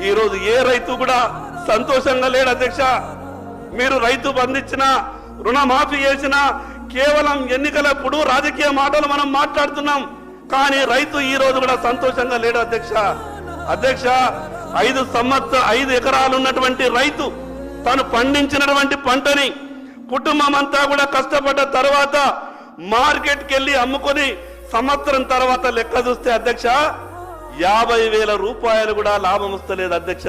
ఈ రోజు ఏ రైతు కూడా సంతోషంగా లేడు అధ్యక్ష. మీరు రైతు బంధించిన రుణమాఫీ చేసిన కేవలం ఎన్నికలప్పుడు రాజకీయ మాటలు మనం మాట్లాడుతున్నాం, కానీ రైతు ఈ రోజు కూడా సంతోషంగా లేడు అధ్యక్ష. అధ్యక్ష 5 ఎకరాలు ఉన్నటువంటి రైతు తను పండించినటువంటి పంటని కుటుంబం అంతా కూడా కష్టపడ్డ తర్వాత మార్కెట్కి వెళ్ళి అమ్ముకొని సంవత్సరం తర్వాత లెక్క చూస్తే అధ్యక్ష 50,000 రూపాయలు కూడా లాభం వస్తలేదు అధ్యక్ష.